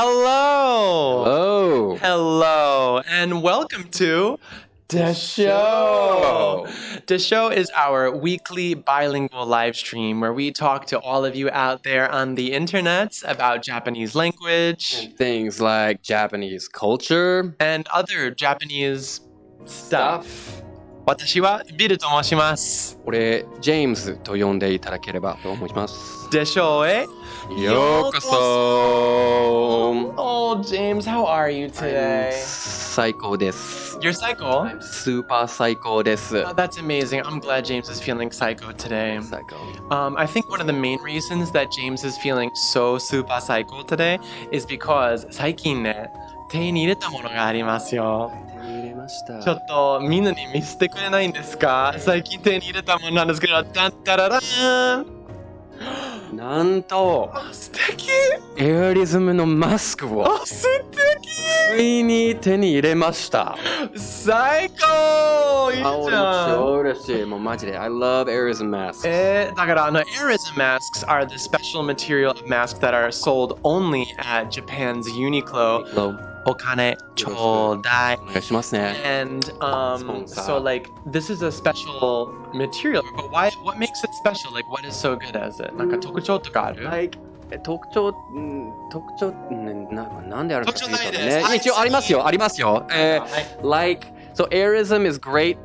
Hello. Hello. Hello. And welcome to The Show. The Show is our weekly bilingual live stream where we talk to all of you out there on the internet about Japanese language And things like Japanese culture. and other Japanese stuff. 私はビルと申します。俺、ジェームズと呼んでいただければと思います。でしょうへようこそ。Oh, James, how are you today? 最高です。You're psycho? I'm super 最高です。Oh, that's amazing. I'm glad James is feeling psycho today. Psycho. I think one of the main reasons that James is feeling so super psycho today is because 最近ね、手に入れたものがありますよ。入れました。ちょっとみんなに見せてくれないんですか？最近手に入れたものなんですけど、ダンタララーン。なんと素敵。エアリズムのマスクを素敵。ついに手に入れました。最高。いいじゃん。俺も超嬉しい。もうマジで I love airism masks. だからairism masks are the special material of masks that are sold only at Japan's Uniqlo. お金ちょうだい。お願いしますね。And so like this is a special material, but what makes it special? Like what is so good as it? なんか特徴とかある？ 特徴なんであるかっていうと特徴ないです。一応ありますよ。Like so airism is great.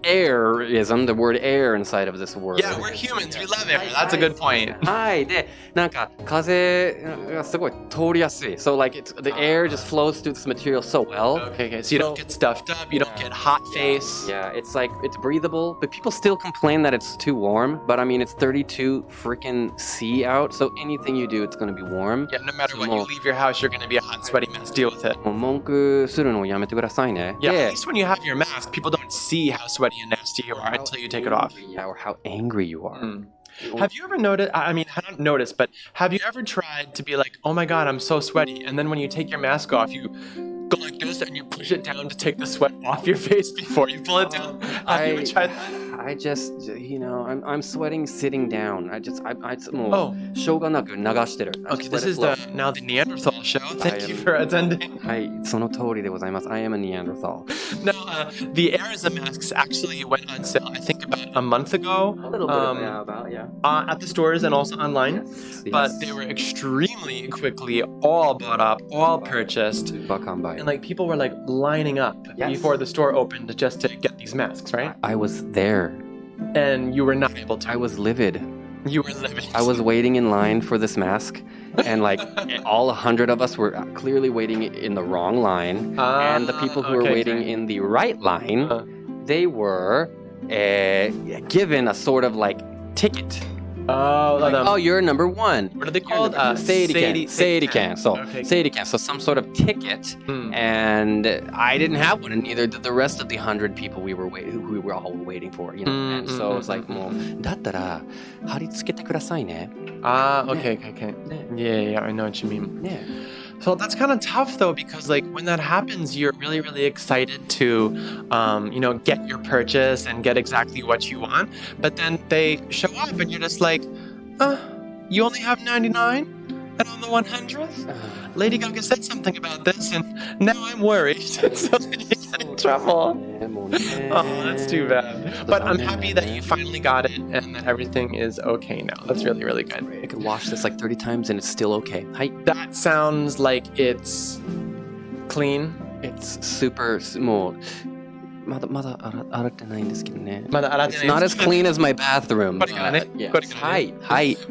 Airism, the word air inside of this word. Yeah, we're humans. We love air. That's a good point. はいでなんか風がすごい通りやすい。So like the air just flows through this material so well. Okay. So you don't get stuffed up. You don't get hot face. Yeah, it's like it's breathable, but people still complain that it's too warm. But I mean, it's 32 freaking C out, so anything you do, it's gonna be warm. Yeah, no matter what you leave your house, you're gonna be a hot, sweaty mess. Deal with it. もう文句するのをやめてくださいね。Yeah, at least when you have your mask, people don't see how sweaty and nasty you are until you take it off. Yeah, or how angry you are. Have you ever noticed, I mean, I don't notice, but have you ever tried to be like, oh my God, I'm so sweaty. And then when you take your mask off, you go like this and you push it down to take the sweat off your face before you pull it down. Have you ever tried that? I just, I'm sweating sitting down.もうしょうがなく流してる。Okay, this is now the Neanderthal show. Thank you for attending. はい、その通りでございます。I am a Neanderthal. Now, the airism masks actually went on sale, I think, about a month ago. A little bit, yeah. At the stores and also online. Yes. But they were extremely quickly all bought up, all purchased. And like people were like lining up before the store opened just to get these masks, right? I was there. And you were not able to. I was livid. You were livid. I was waiting in line for this mask. And like all 100 of us were clearly waiting in the wrong line. And the people who were waiting in the right line, they were given a sort of like ticket. Oh, you're number one. What are they called? Seiriken. So some sort of ticket. And I didn't have one, and neither did the rest of the 100 people we were all waiting for. And so it's like, もうだったら貼り付けてくださいね。Okay. Yeah, I know what you mean. Yeah. So that's kind of tough though, because like when that happens, you're really, really excited to, get your purchase and get exactly what you want. But then they show up and you're just like, you only have 99? And on the 100th? Lady Gaga said something about this and now I'm worried. So then you get in trouble. Oh, that's too bad. But I'm happy that you finally got it and that everything is okay now. That's really, really good. I could wash this like 30 times and it's still okay. That sounds like it's clean. It's super small. まだ洗ってないんですけどね。It's not as clean as my bathroom. Yes. Hi.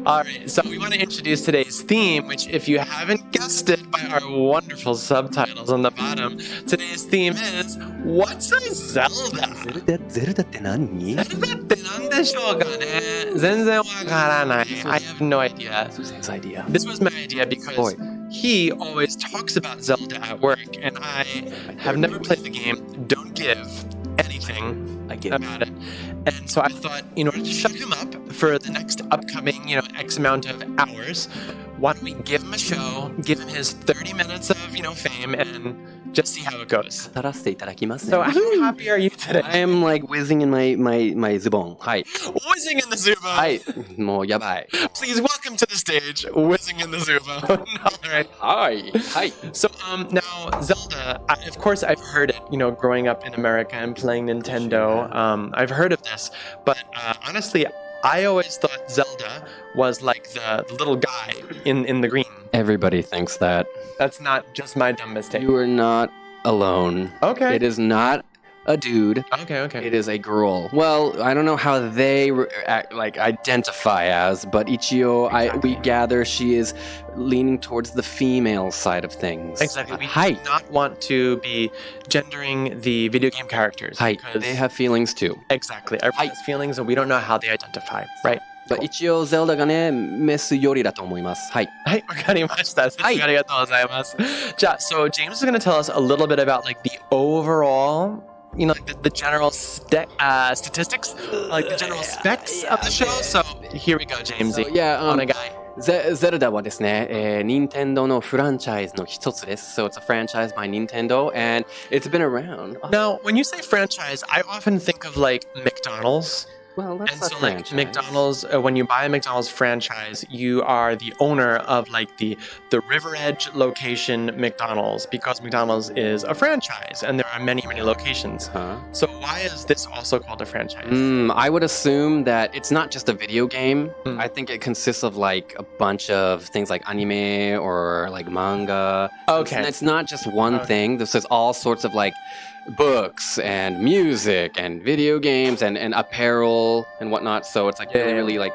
Alright, so we want to introduce today's theme, which if you haven't guessed it by our wonderful subtitles on the bottom, today's theme is, What's a Zelda? ゼルダって何？ Zelda って何でしょうかね？全然わからない。I have no idea. This was my idea because he always talks about Zelda at work, and I have never played the game, don't give anything about it. And so I thought, in order to shut him up for the next upcoming, X amount of hours, why don't we give him a show, give him his 30 minutes of, fame, and just see how it goes. So how happy are you today? I am like whizzing in my zubon. Hi. Whizzing in the Zubo. Hi. もうやばい。 Please welcome to the stage, Whizzing in the Zubo. All right. Hi. Hi. So now Zelda, of course I've heard it, growing up in America and playing Nintendo. I've heard of this, but honestly, I always thought Zelda was like the little guy in the green. Everybody thinks that. That's not just my dumb mistake. You are not alone. Okay. It is not a dude. Okay. It is a girl. Well, I don't know how they identify as, but Ichio, we gather she is leaning towards the female side of things. Exactly. We do not want to be gendering the video game characters. Because they have feelings too. Exactly. Everyone has feelings, and we don't know how they identify. Right. 一応、ゼルダがね、メスよりだと思います。はい。はい、わかりました。ありがとうございます。じゃあ、so James is going to tell us a little bit about like the overall, the general statistics, like the general specs of the show. So here we go, Jamesy. On a guy. ゼルダはですね、任天堂のフランチャイズの一つです。So it's a franchise by Nintendo, and it's been around. Now, when you say franchise, I often think of like McDonald's. Well, that's and so, like McDonald's, when you buy a McDonald's franchise, you are the owner of like the River Edge location McDonald's, because McDonald's is a franchise and there are many locations. So why is this also called a franchise? I would assume that it's not just a video game. I think it consists of like a bunch of things like anime or like manga. Okay. It's not just one thing. This is all sorts of like books and music and video games and apparel and whatnot. So it's like really like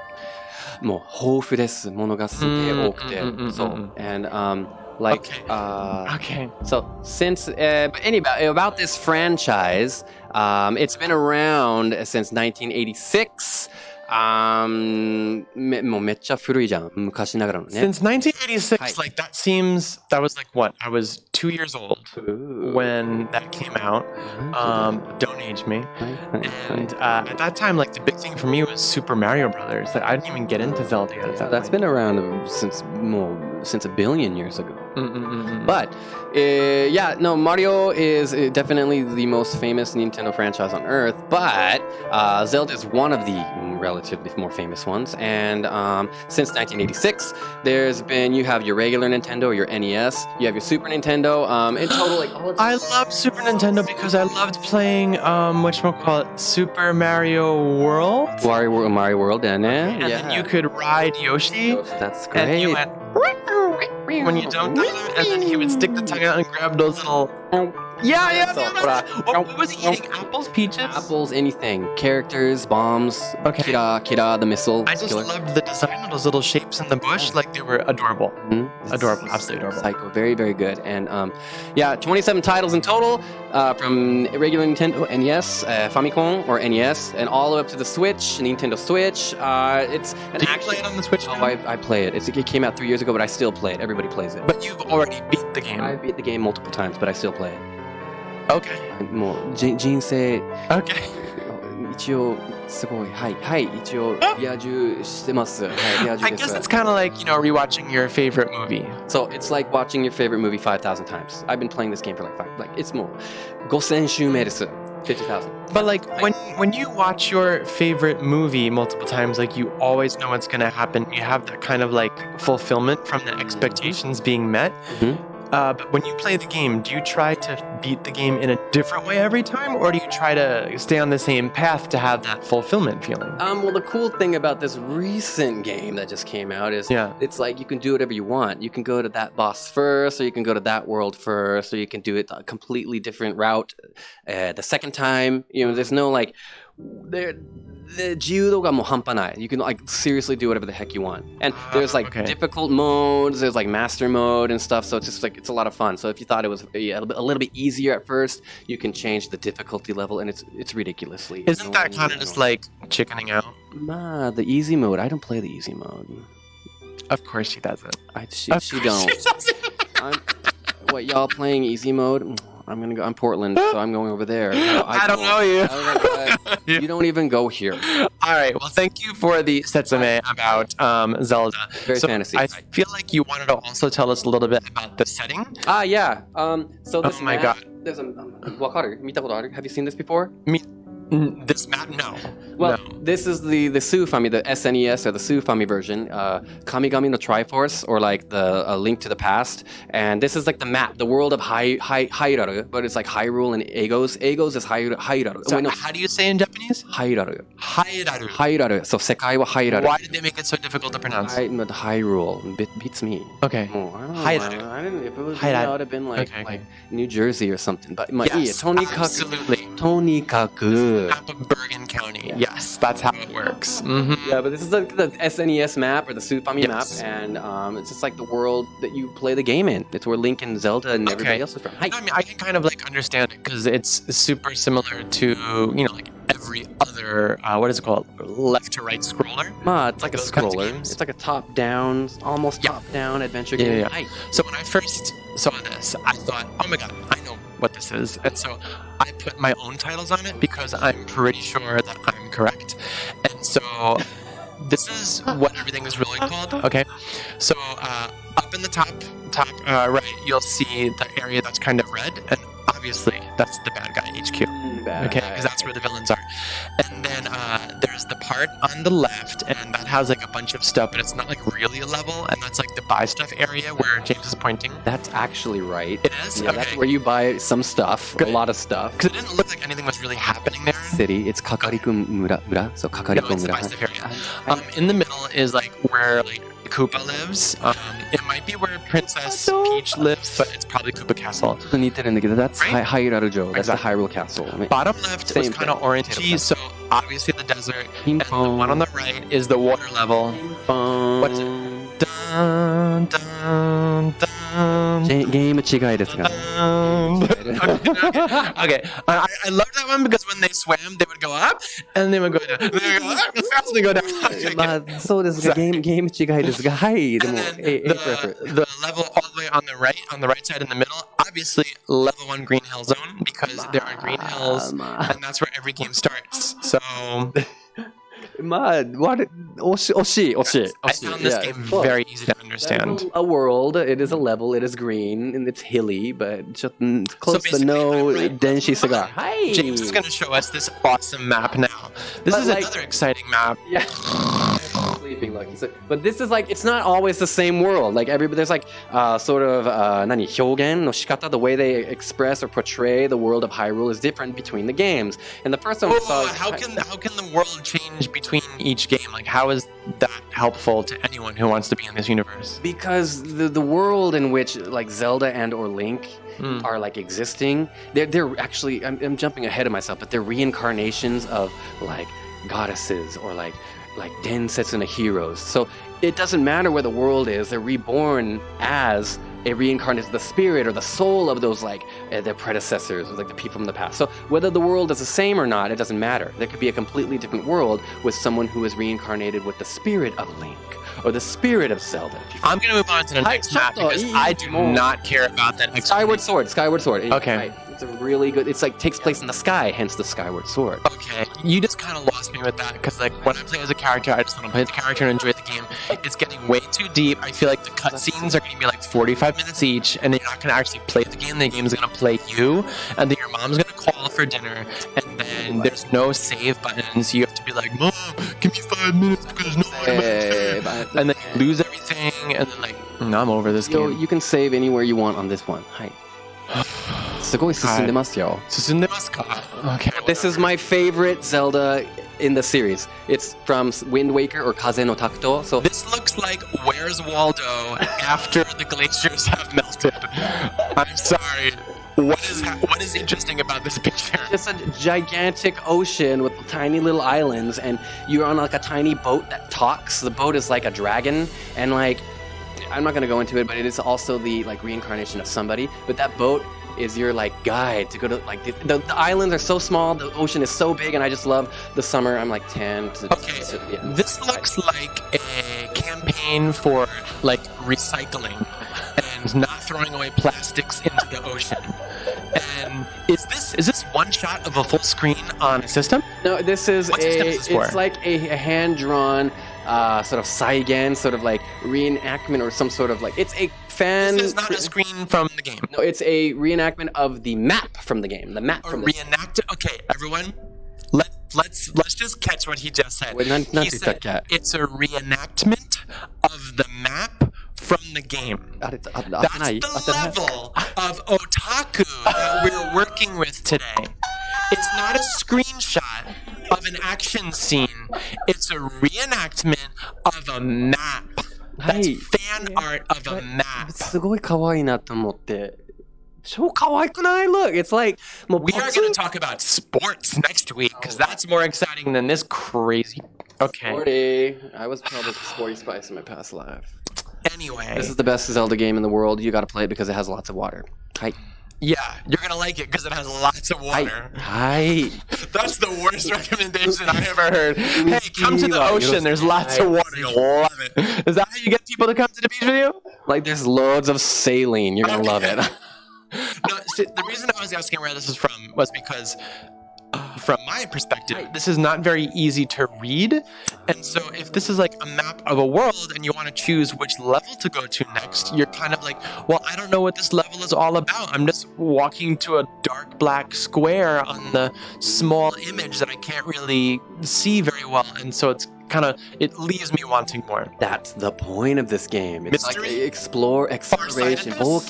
もう豊富です。ものがすげえ多くて。そう。And like okay. So since but anyway about this franchise, it's been around since 1986. もうめっちゃ古いじゃん。昔ながらのね。Since 1986, like that was like what? I was 2 years old when that came out. Don't age me. And at that time, like the big thing for me was Super Mario Brothers. Like, I didn't even get into Zelda yet. That's been around since a billion years ago. But Mario is definitely the most famous Nintendo franchise on Earth. But Zelda is one of the relatively more famous ones. And since 1986, you have your regular Nintendo, your NES, you have your Super Nintendo. In total, like I love Super Nintendo because I loved playing whatchamacallit, Super Mario World. Mario World, and then you could ride Yoshi. That's great. And you went when you dunked on him, and then he would stick the tongue out and grab those little. What was he eating? Apples, peaches? Apples, anything. Characters, bombs, Kira, the missile. I just loved the design of those little shapes in the bush. Like, they were adorable. Adorable, absolutely adorable. Psycho, very, very good. And 27 titles in total from regular Nintendo, NES, Famicom, or NES, and all the way up to the Switch, Nintendo Switch. Do you play it on the Switch? I play it. It came out 3 years ago, but I still play it. Everybody plays it. But you've already beat the game. I beat the game multiple times, but I still play it. Okay. もう人生 Okay. 一応すごい一応リア充してます。リア充 I です。 guess it's kind of like, rewatching your favorite movie. So it's like watching your favorite movie 5,000 times. I've been playing this game for it's もう5000周目です。50,000. But like when you watch your favorite movie multiple times, like you always know what's gonna happen. You have that kind of like fulfillment from the expectations being met. But when you play the game, do you try to beat the game in a different way every time, or do you try to stay on the same path to have that fulfillment feeling? Well, the cool thing about this recent game that just came out is it's like you can do whatever you want. You can go to that boss first, or you can go to that world first, or you can do it a completely different route the second time. There's no like... The 自由度がもう半端ない. You can like seriously do whatever the heck you want. And there's like difficult modes, there's like master mode and stuff, so it's just like it's a lot of fun. So if you thought it was a little bit easier at first, you can change the difficulty level, and it's ridiculously. Isn't that kind of just like chickening out? The easy mode. I don't play the easy mode. Of course she doesn't. She don't. What, y'all playing easy mode? I'm Portland, so I'm going over there. I don't know you. You don't even go here. All right. Well, thank you for the setsume about Zelda. Very fantasy. I feel like you wanted to also tell us a little bit about the setting. Yeah. So this Oh my god. There's a wakaru? Mita koto aru? Have you seen this before? This map? No. Well, no. this is the Sufami, the SNES or the Sufami version, Kamigami no Triforce, or like the Link to the Past. And this is like the map, the world of Hairaru, but it's like Hyrule and Agos. Agos is Hairaru. So how do you say in Japanese? Hairaru. Hairaru. Hairaru. So sekai wa Hairaru. Why did they make it so difficult to pronounce? Hyrule beats me. Okay. Hairaru. I don't know. If it was me, I would have been like New Jersey or something. But yes, absolutely. Tonikaku. Map of Bergen County. Yes, that's how it works. Mm-hmm. Yeah, but this is the SNES map or the Sufami map, and it's just like the world that you play the game in. It's where Link and Zelda and everybody else is from. I mean, I can kind of like understand it because it's super similar to like every other what is it called, left to right scroller. It's like a scroller. It's like a top-down, almost top-down adventure game. Yeah. So when I first saw this, I thought, oh my god, I know what this is, and so I put my own titles on it because I'm pretty sure that I'm correct. And so this is what everything is really called. Okay, so up in the top right, you'll see the area that's kind of red, and obviously that's the bad guy HQ. Okay, because that's where the villains are. And then there's the part on the left, and that has like a bunch of stuff, but it's not like really a level, and that's like the buy stuff area where James is pointing. That's actually right. It is? Yeah, that's where you buy some stuff, a lot of stuff. Because it didn't look like anything was really happening there. City, it's Kakariko Mura, so Kakariko No, it's the buy stuff area. In the middle is like where like Koopa lives. It might be where Princess Peach lives, but it's probably Koopa Castle. That's Hairaru-jo. That's the Hyrule Castle. Bottom left was kind of orangey, so obviously the desert. And the one on the right is the water level. What is it? Dun, dun, dun. Game 違いですが。Okay. I love that one because when they swam, they would go up and they would go down. They would go up as fast as they go down. Okay. そうですが、ゲーム違いですが、はい。でも、the level all the way on the right side in the middle, obviously level 1 Green Hill Zone because there are green hills and that's where every game starts. So...惜しい。I found this game very easy to understand. A world, it is a level, it is green, and it's hilly, but just close to no denshi cigar. Hi! James is going to show us this awesome map now. This is another exciting map. Yeah. Sleeping lucky. But this is like, it's not always the same world. Like there's like sort of, 表現の仕方, the way they express or portray the world of Hyrule is different between the games. And the first one we saw how can the world change between each game? Like, how is that helpful to anyone who wants to be in this universe? Because the world in which like Zelda and or Link are like existing, they're actually, I'm jumping ahead of myself, but they're reincarnations of like goddesses or like densetsu and heroes. So it doesn't matter where the world is, they're reborn as a reincarnation, the spirit or the soul of those like their predecessors, like the people from the past. So whether the world is the same or not, it doesn't matter. There could be a completely different world with someone who is reincarnated with the spirit of Link or the spirit of Zelda. I'm going to move on to the next map because I do not care about that. Skyward Sword. Okay. Right. It's a really good, it's like takes place in the sky, hence the Skyward Sword. Okay, you just kind of lost me with that because like when I play as a character, I just want to play the character and enjoy the game. It's getting way too deep. I feel like the cutscenes are going to be like 45 minutes each, and then you're not going to actually play the game. The game's going to play you, and then your mom's going to call for dinner, and then there's no save buttons. You have to be like, Mom, give me 5 minutes because there's no way. And then you lose everything, and then like, I'm over this game. You can save anywhere you want on this one. Hi. すごい進んでますよ。進んでますか? Okay. This is my favorite Zelda in the series. It's from Wind Waker or Kaze no Takuto. So this looks like Where's Waldo after the glaciers have melted. I'm sorry. What is interesting about this picture? It's a gigantic ocean with tiny little islands, and you're on like a tiny boat that talks. The boat is like a dragon, and like I'm not gonna go into it, but it is also the like reincarnation of somebody. But that boat is your like guide to go to like the islands are so small, the ocean is so big, and I just love the summer. I'm like 10. Okay, this looks like a campaign for like recycling and not throwing away plastics into the ocean. And is this one shot of a full screen on a system? No, this is it's like a hand-drawn sort of saigen, sort of like reenactment or some sort of like, it's a fan... This is not a screen from the game. No, it's a reenactment of the map from the game. The map from the game. Okay, everyone, let's just catch what he just said. Wait, he said it's a reenactment of the map from the game. That's the level of otaku that we're working with today. It's not a screenshot of an action scene. It's a reenactment of a map. That's fan art of a map. すごい可愛いなと思って。超可愛くない? Look, it's like... We are going to talk about sports next week, because that's more exciting than this crazy... Okay. Sporty. I was probably Sporty Spice in my past life. Anyway. This is the best Zelda game in the world. You gotta play it because it has lots of water. Hi. Yeah, you're gonna like it because it has lots of water. Hi. That's the worst recommendation I ever heard. Hey, come to the ocean. There's lots of water. You'll love it. Is that how you get people to come to the beach with you? Like, there's loads of saline. You're gonna love it. No, see, the reason I was asking where this is from was because, from my perspective, this is not very easy to read. And so if this is like a map of a world and you want to choose which level to go to next, you're kind of like, well, I don't know what this level is all about. I'm just walking to a dark black square on the small image that I can't really see very well. And so it's kind of, it leaves me wanting more. That's the point of this game. It's Mystery? like exploration. 冒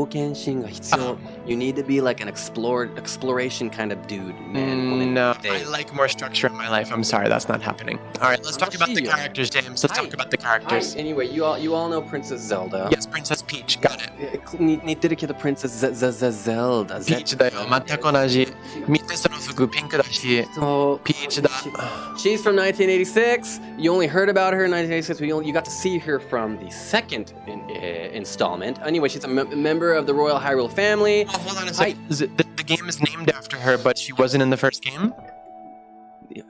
険心が必要. You need to be like an exploration kind of dude, man. No, I like more structure in my life. I'm sorry, that's not happening. All right, let's talk about the characters, James. Let's talk about the characters. Anyway, you all know Princess Zelda. Yes, Princess Peach. Got it. 似てるけど Princess Zelda. ピーチだよ。全く同じ。見てその服ピンクだし。そう。ピーチだ。She's from 1986. You only heard about her in 1986, but you got to see her from the second installment. Anyway, she's a member of the Royal Hyrule family. Oh, hold on a second. The game is named after her, but she wasn't in the first game?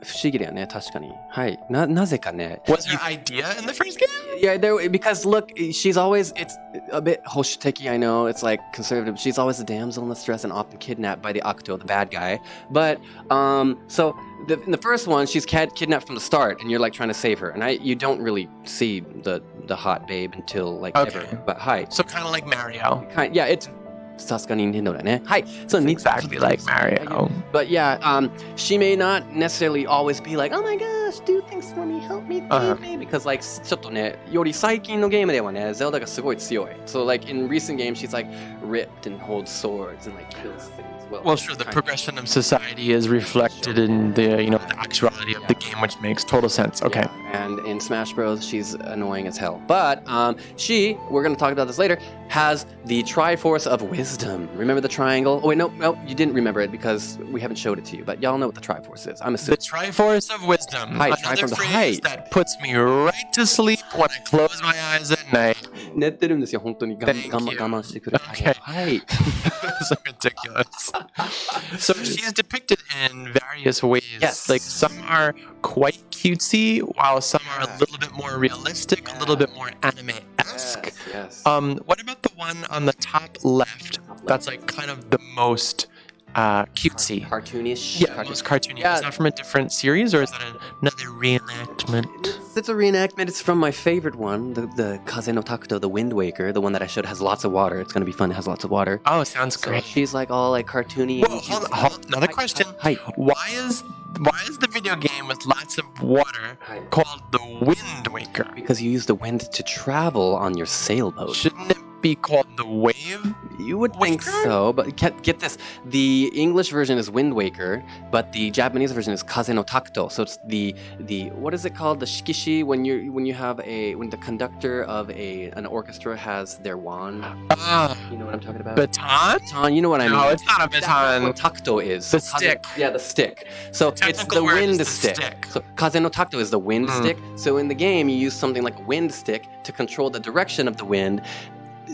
不思議だよね、確かに。はい。なぜかね。Was her idea in the first game? Yeah, because look, she's always, it's a bit hoshiteki, I know, it's like conservative. She's always a damsel in distress and often kidnapped by the Akuto, the bad guy. But, so, in the first one, she's kidnapped from the start, and you're like trying to save her. And you don't really see the hot babe until like ever. But hi. So kind of like Mario. Yeah, it's... さすがに Nintendo だね. Hi. So exactly like Mario. But yeah, she may not necessarily always be like, oh my gosh, do things for me, help me, save me. Because like, ちょっとね、より最近のゲームではね、Zelda がすごい強い. So like in recent games, she's like ripped and holds swords and like kills things. Well, sure, the progression of society is reflected in the, the actuality of the game, which makes total sense. Okay. Yeah. And in Smash Bros, she's annoying as hell. But she, we're going to talk about this later, has the Triforce of Wisdom. Remember the triangle? Oh, wait, no, you didn't remember it because we haven't showed it to you. But y'all know what the Triforce is. I'm assuming. The Triforce of Wisdom. Another phrase that puts me right to sleep when I close my eyes at night. 寝てるんですよ、本当に。我慢してくれ。Okay. はい。 So ridiculous. So she's depicted in various ways. Yes. Like some are quite cutesy, while some are a little bit more realistic, a little bit more anime-esque. Yes. What about the one on the top left? That's like kind of the most cutesy. Cartoonish. Yeah, most cartoony. Yeah. Is that from a different series, or is that another reenactment? It's a reenactment. It's from my favorite one, the Kaze no Takuto, the Wind Waker, the one that I showed has lots of water. It's going to be fun. It has lots of water. Oh, sounds great. So she's like all like cartoony. Whoa, hold on. Another question. Hi. Why is the video game with lots of water called the Wind Waker? Because you use the wind to travel on your sailboat. Shouldn't it be called the Wave? You would think so, but get this. The English version is Wind Waker, but the Japanese version is Kaze no Takuto. So it's the what is it called? The shikishi when the conductor of an orchestra has their wand. You know what I'm talking about? Baton? Baton, you know what I mean? No, it's not a baton. That's what Takuto is. The stick. Yeah, the stick. So it's the wind stick. So Kaze no Takuto is the wind stick. So in the game, you use something like a wind stick to control the direction of the wind,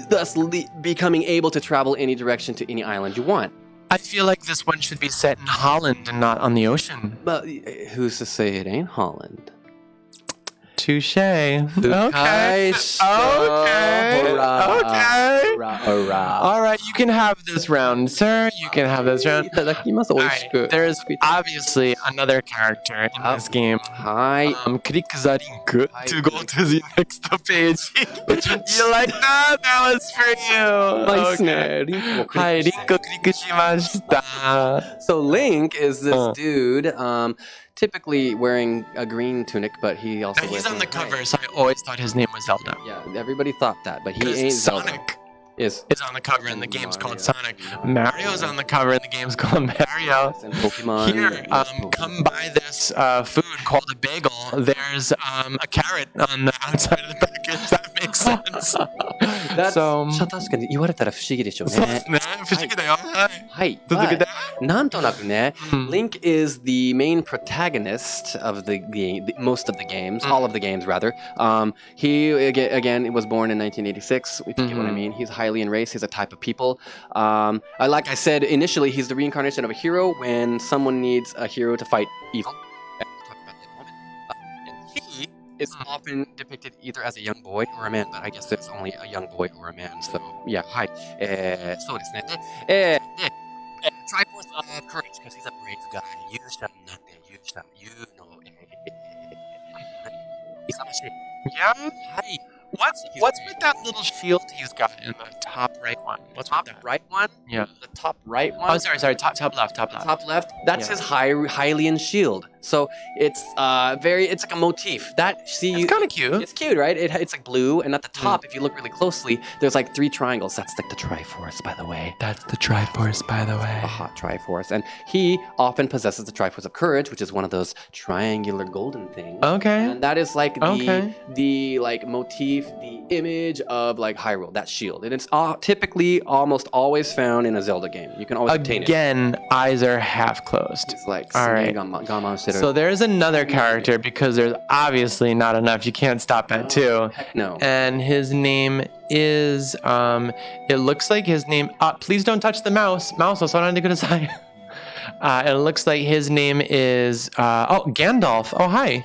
thus becoming able to travel any direction to any island you want. I feel like this one should be set in Holland and not on the ocean. But who's to say it ain't Holland? Touche. Okay. Okay. All right, you can have this round, sir. You can have this round. いただきます。美味しく。 There's obviously another character in this game. はい。 Click the link to go to the next page. You like that? That was for you. まあいいっすね。リンクをクリックして。はい、リンクをクリックしました。So Link is this dude, typically wearing a green tunic, but he also Now, wears he's on the a cover, so I always thought his name was Zelda. Yeah, everybody thought that, but he Because ain't Zelda. Sonic Is is on the cover and the game's called Sonic. Mario's on the cover and the game's called Mario. and Pokemon. Here, come buy this food called a bagel. There's a carrot on the outside of the package. That makes sense. That's So- 確かに言われたら不思議でしょうそうでね。すね。不思議だよ。はい。はい。続けて。なんとなくね、うん。 Link is the main protagonist of the game, most of the games, all of the games rather. He again was born in 1986. If you get what I mean, he's highly enraged. He's a type of people. Like I said initially, he's the reincarnation of a hero when someone needs a hero to fight evil. And we'll talk about that in a moment. And he is often depicted either as a young boy or a man, but I guess it's only a young boy or a man. So yeah, はい。そうですね。で、Triforce of Courage, because he's a brave guy. 勇者なんて勇の、勇ましい。 Yeah? はい。 What's with that little shield he's got in the top right one? What's Top with that? right one? Yeah. The top right one? Oh, sorry. Top left. Top left? That's Yeah. his Hylian shield. So it's it's like a motif. It's kind of cute. It's cute, right? It's like blue, and at the top, if you look really closely, there's like 3 triangles. That's like the Triforce, by the way. That's the Triforce, by the way. A hot Triforce. And he often possesses the Triforce of Courage, which is one of those triangular golden things. Okay. And that is like Okay. the like motif, the image of like Hyrule, that shield. And it's typically almost always found in a Zelda game. You can always obtain it. Again, eyes are half closed. It's like All right. So there's another character because there's obviously not enough. You can't stop at 2. No. And his name is it looks like his name please don't touch the mouse. Mouseを触らないでください. It looks like his name is Gandalf. Oh, hi.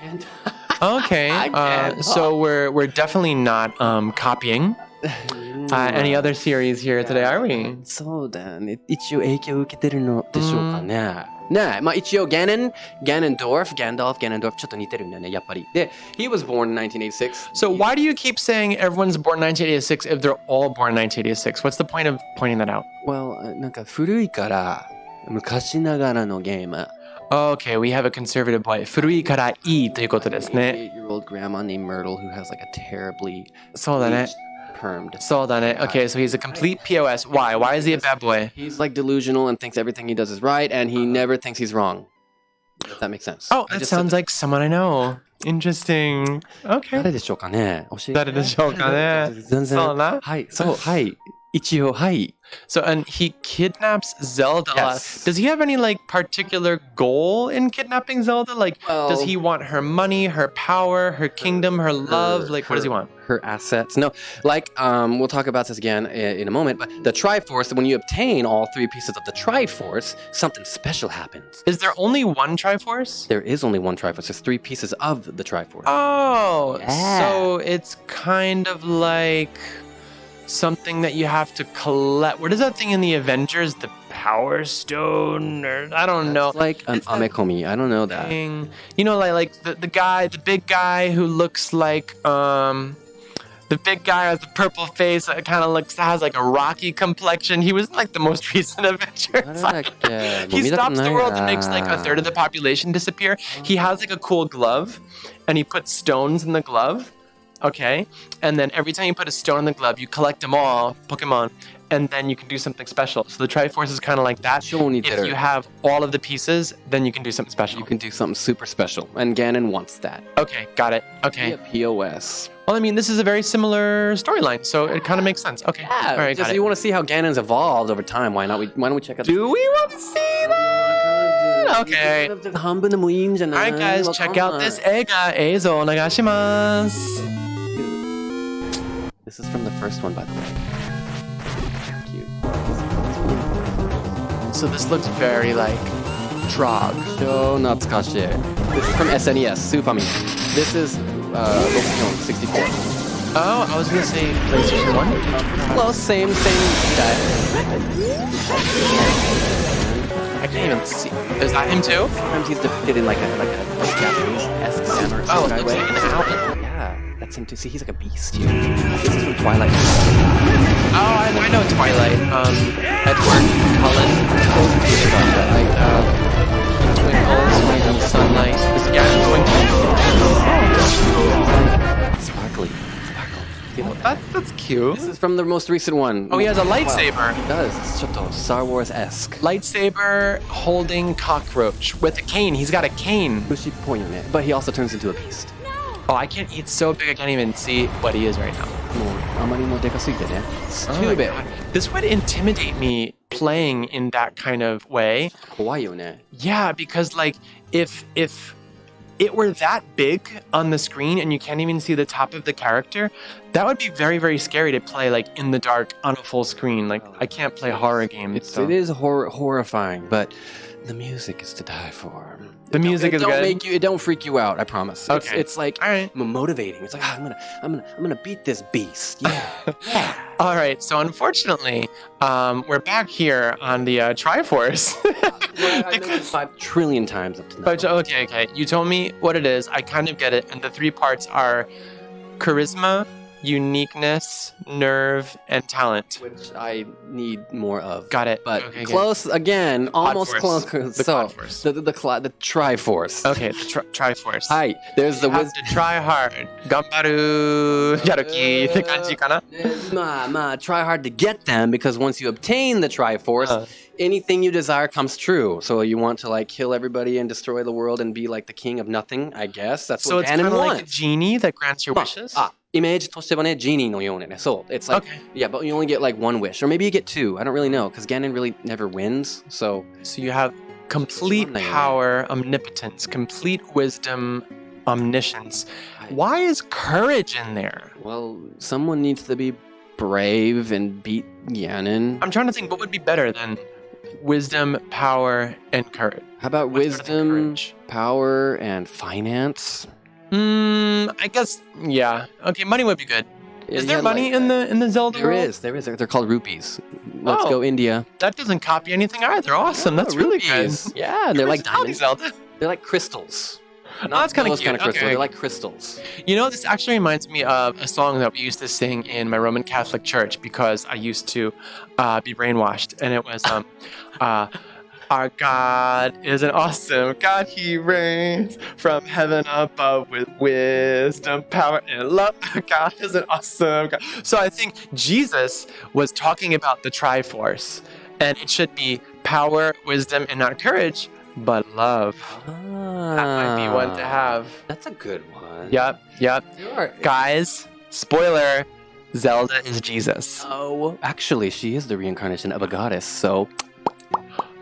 Okay. So we're definitely not copying any other series here today, are we? そうだね。一応影響を受けてるのでしょうかね。ね、まあ一応Gandalf ちょっと似てるんだよね、やっぱり。で、he was born in 1986. So why do you keep saying everyone's born 1986 if they're all born 1986? What's the point of pointing that out? Well, なんか古いから昔ながらのゲーム。 Okay, we have a conservative boy. 古いからいいということですね。 8-year-old grandma named Myrtle who has like a terribly そうだね。 permed. そうだね. Okay, so he's a complete POS. Why? Why is he a bad boy? He's like delusional and thinks everything he does is right, and he never thinks he's wrong. If that makes sense. Oh, that sounds like someone I know. Interesting. Okay. 誰でしょうかね。教えて。誰でしょうかね。全然。そうな。はい、そう、はい。一応、はい。 So, and he kidnaps Zelda. Yes. Does he have any like particular goal in kidnapping Zelda? Like, does he want her money, her power, her kingdom, her love? Like, what does he want? Her assets. No, like, we'll talk about this again in a moment, but the Triforce, when you obtain all 3 pieces of the Triforce, something special happens. Is there only one Triforce? There is only one Triforce. There's 3 pieces of the Triforce. Oh, Yeah. so it's kind of like something that you have to collect. What is that thing in the Avengers? The Power Stone? Or I don't know. It's like an It's that Amekomi. I don't know that. thing. You know, like the big guy who looks like the big guy with the purple face that kind of has like a rocky complexion. He was in, like the most recent Avengers. He stops the world and makes like a third of the population disappear. He has like a cool glove, and he puts stones in the glove. Okay, and then every time you put a stone in the glove, you collect them all, Pokemon, and then you can do something special. So the Triforce is kind of like that. If you have all of the pieces, then you can do something special. You can do something super special, and Ganon wants that. Okay, got it. Okay. POS. Well, I mean, this is a very similar storyline, so it kind of makes sense. Okay. Yeah, all right, got just it. you want to see how Ganon's evolved over time. Why don't we check out? Do we want to see that? Okay. All right, guys, check out this 映画。映像お願いします。 This is from the first one, by the way. Cute. So this looks very like Trog. So 懐かしい. This is from SNES, Super Famicom. This is 64. Oh, I was gonna say PlayStation 1. Well, same guy. I can't even see. Is that him too? Sometimes he's depicted in like a Japanese-esque samurai Oh, it looks way. like an owl. Yeah, that's him too. See, he's like a beast here. This is from Twilight. Oh, I know Twilight. Edward Cullen. Twinkles, rainbow, sunlight. Is the guy going to? Sparkly. That's cute. This is from the most recent one. Oh, he has a lightsaber. He does. It's Star Wars-esque. Lightsaber holding cockroach with a cane. He's got a cane. But he also turns into a beast. Oh, I can't. He's so big I can't even see what he is right now. It's Oh too my big. God. This would intimidate me playing in that kind of way. Yeah, because like if it were that big on the screen and you can't even see the top of the character, that would be very, very scary to play like in the dark on a full screen. Like I can't play horror games. It is horrifying, but the music is to die for. The music is good. It don't freak you out. I promise. Okay. It's like all right. motivating. It's like I'm gonna beat this beast. Yeah. Yeah. All right. So unfortunately, we're back here on the Triforce. I mentioned 5 trillion times up to now. But okay. You told me what it is. I kind of get it. And the 3 parts are charisma, uniqueness, nerve, and talent. Which I need more of. Got it. But okay. close again, almost Force. close. The So Quad Force. the Triforce. Okay, the Triforce. Hi, there's the You have to try hard. Gambaru yarukiって感じかな? Try hard to get them, because once you obtain the Triforce, anything you desire comes true. So you want to like kill everybody and destroy the world and be like the king of nothing, I guess. That's So what it's Ganon kind of like a wants. genie that grants your wishes? イメージとしてはね、ジーニーのようね。So it's like, Okay. yeah, but you only get like 1 wish. Or maybe you get 2. I don't really know, because Ganon really never wins. So you have complete power, omnipotence, complete wisdom, omniscience. Why is courage in there? Well, someone needs to be brave and beat Ganon. I'm trying to think what would be better than wisdom, power, and courage. How about What's better than wisdom, courage? power, and finance? I guess, yeah. Okay, money would be good. Is there money in the Zelda There world? is. They're called rupees. Let's Oh. go India. That doesn't copy anything either. Awesome. That's really good. Rupees. Yeah, they're like diamonds. Zelda. They're like crystals. That's kind of those cute. kind of crystals. Okay. They're like crystals. You know, this actually reminds me of a song that we used to sing in my Roman Catholic church because I used to be brainwashed, and it was our God is an awesome God. He reigns from heaven above with wisdom, power, and love. Our God is an awesome God. So I think Jesus was talking about the Triforce, and it should be power, wisdom, and not courage, but love. That might be one to have. That's a good one. Yep. Sure. Guys, spoiler, Zelda is Jesus. Oh, actually, she is the reincarnation of a goddess, so...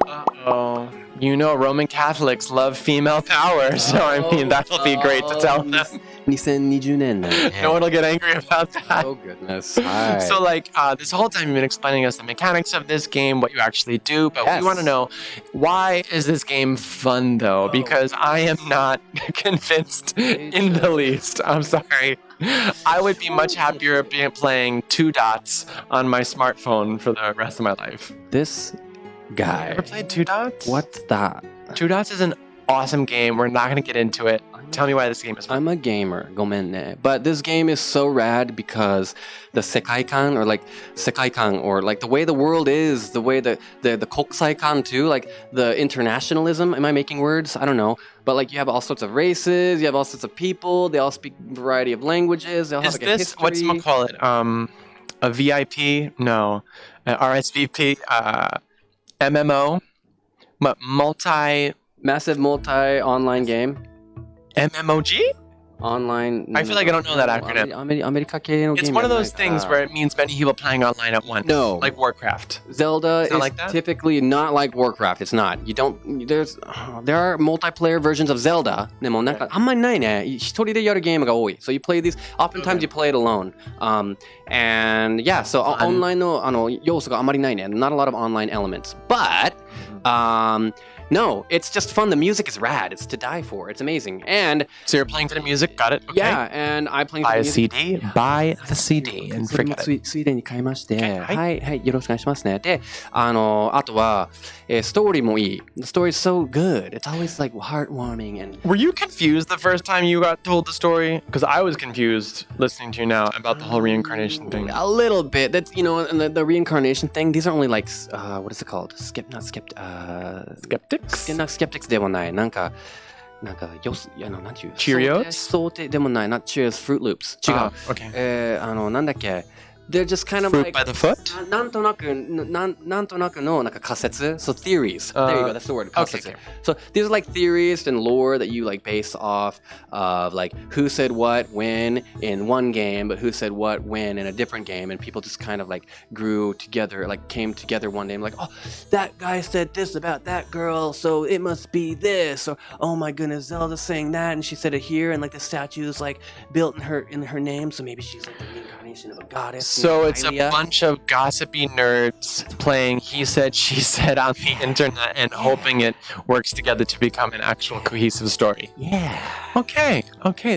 Uh-oh. You know Roman Catholics love female power, so I mean, that'll be great to tell them. 2020年だね。No one will get angry about that. Oh, goodness. Hi. So, like, this whole time you've been explaining us the mechanics of this game, what you actually do, but we want to know, why is this game fun, though? Because I am not convinced in the least. I'm sorry. I would be much happier playing 2 dots on my smartphone for the rest of my life. This guy. Ever played 2 dots? What's that? 2 dots is an awesome game. We're not going to get into it. Tell me why this game is fun. I'm a gamer, ごめんね. But this game is so rad because the sekaikan, or like sekaikan, or like the way the world is, the way the kokusaikan too, like the internationalism. Am I making words? I don't know. But like you have all sorts of races, you have all sorts of people, they all speak a variety of languages. They all have Is like a this, history. whatchamacallit, a VIP? No. RSVP? MMO? Massive multi-online game. MMOG? Online. I feel like I don't know that acronym. アメリカ系のゲーム It's one of those things where it means many people playing online at once. No. Like Warcraft. Zelda It's not is like that? typically not like Warcraft. It's not. You don't. There are multiplayer versions of Zelda. でもなんかあんまりないね。一人でやるゲームが多い. So you play these. Oftentimes you play it alone. And yeah, so online の要素があまりないね. Not a lot of online elements. But No, it's just fun. The music is rad. It's to die for. It's amazing. And So you're playing to the music, got it? Okay. yeah, and I'm playing to Buy a the music. CD, buy the CD, and それも forget it. ついでに買いまして、はいはい、はい、よろしくお願いしますね。で、あとは、ストーリーもいい。The story is so good. It's always like heartwarming and. Were you confused the first time you got told the story? Because I was confused listening to you now about the whole reincarnation thing. A little bit. That's and the reincarnation thing. These are only like what is it called? Skeptics? Not skeptics ではない。なんかなんていう Cheerios? 想定でもない。Not Cheerios, Fruit Loops. 違う。Okay. なんだっけThey're just kind of Fruit like by the foot? なんとなくのなんか仮説 So theories. There you go. That's the word. 仮説 Okay. So these are like theories and lore that you like base off of like who said what when in one game, but who said what when in a different game, and people just kind of like grew together, like came together one day and like, oh, that guy said this about that girl, so it must be this, or oh my goodness, Zelda's saying that, and she said it here, and like the statue is like built in her name, so maybe she's like the reincarnation of a goddess. So it's a bunch of gossipy nerds playing he said, she said on the internet and hoping it works together to become an actual cohesive story. Yeah. Okay.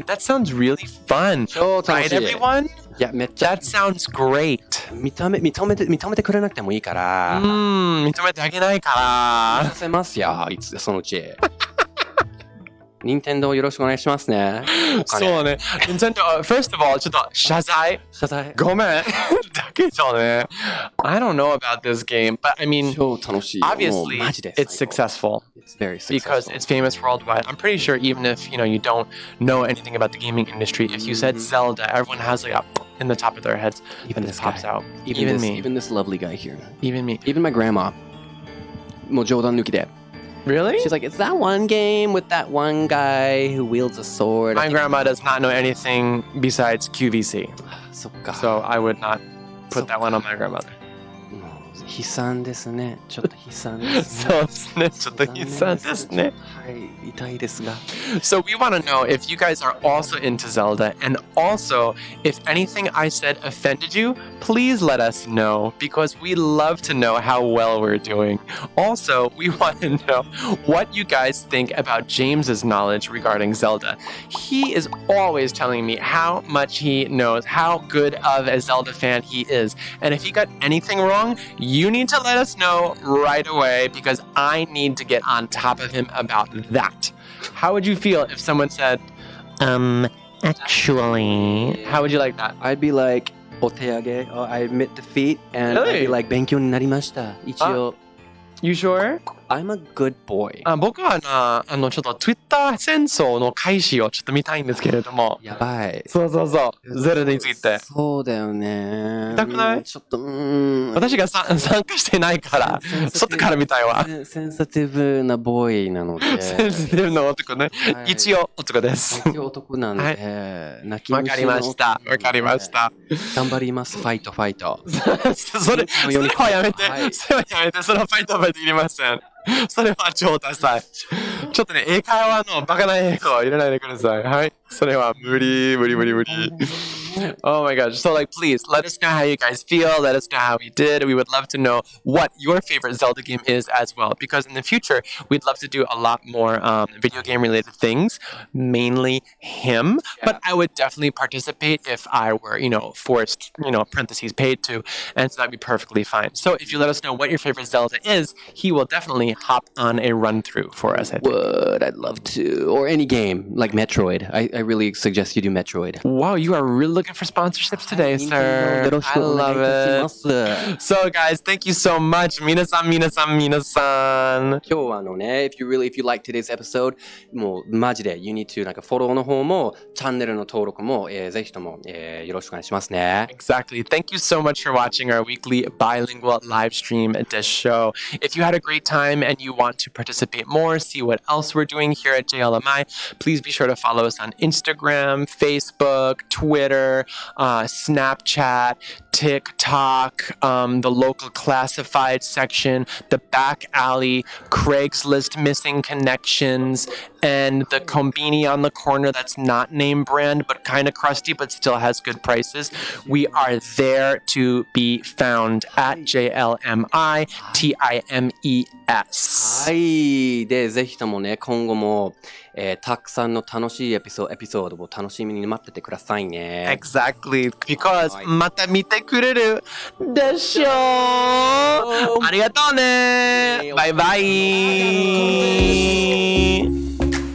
That sounds really fun. Right, everyone? いや、めっちゃ That sounds great. 認めてくれなくてもいいから。認めてあげないから。させますよ、そのうち。任天堂よろしくお願いしますね。そうね。Nintendo, first of all, ちょっと謝罪。ごめん。だけどね。I don't know about this game, but I mean, 超楽しい。obviously, マジで it's successful. It's very successful. Because it's famous worldwide. I'm pretty sure even if, you don't know anything about the gaming industry, if you said Zelda, everyone has like a in the top of their heads. Even this this pops guy. out. Even me. Even this lovely guy here. Even me. Even my grandma. もう冗談抜きで。Really? She's like, it's that one game with that one guy who wields a sword. My grandma does not know anything besides QVC. そっか。 So I would not put that one on my grandmother. 悲惨ですね。ちょっと悲惨ですね。そうですね。ちょっと悲惨ですね。はい、痛いですが。So we want to know if you guys are also into Zelda, and also if anything I said offended you, please let us know, because we love to know how well we're doing. Also, we want to know what you guys think about James's knowledge regarding Zelda. He is always telling me how much he knows, how good of a Zelda fan he is. And if he got anything wrong, you need to let us know right away, because I need to get on top of him about that. How would you feel if someone said, actually, how would you like that? I'd be like, お手上げ, I admit defeat, and Really? I'd be like, 勉強になりました。一応。You sure? I'm a good boy. 僕はちょっと Twitter 戦争の開始をちょっと見たいんですけれども。やばい。そう。ゼルダについて。そうだよね。見たくない？ちょっと、私が参加してないから、外から見たいわ。センサティブなボーイなので。センシティブな男ね。はい、一応男です。一応男なんで、はい、泣き虫の男。わかりました。頑張ります、ファイト。それはやめて、はい、それはやめて、そのファイトはいりません。それは超ダサい。ちょっとね、英会話のバカな英語を入れないでください。はい。それは無理。Oh my gosh. So please let us know how you guys feel. Let us know how we did. We would love to know what your favorite Zelda game is as well. Because in the future, we'd love to do a lot more video game related things, mainly him. Yeah. But I would definitely participate if I were, forced, parentheses paid to. And so that'd be perfectly fine. So if you let us know what your favorite Zelda is, he will definitely hop on a run through for us. I'd love to. Or any game like Metroid. I really suggest you do Metroid. Wow, you are really looking for sponsorships today, sir. I love it. So guys, thank you so much. 皆さん。今日はね、if you like today's episode, もうマジで you need to フォローの方もチャンネルの登録も、ぜひとも、よろしくお願いしますね。Exactly. Thank you so much for watching our weekly bilingual live stream dish show. If you had a great time and you want to participate more, see what else we're doing here at JLMI, please be sure to follow us on Instagram, Facebook, Twitter, Snapchat, TikTok, the local classified section, the back alley, Craigslist missing connections, and the Combini on the corner that's not name brand but kind of crusty but still has good prices. We are there to be found at JLMI TIMES. はい。で、ぜひともね、今後も、たくさんの楽しいエピソードを楽しみに待っててくださいね。Exactly. Because また見てくれるでしょう。ありがとうね。バイバイ。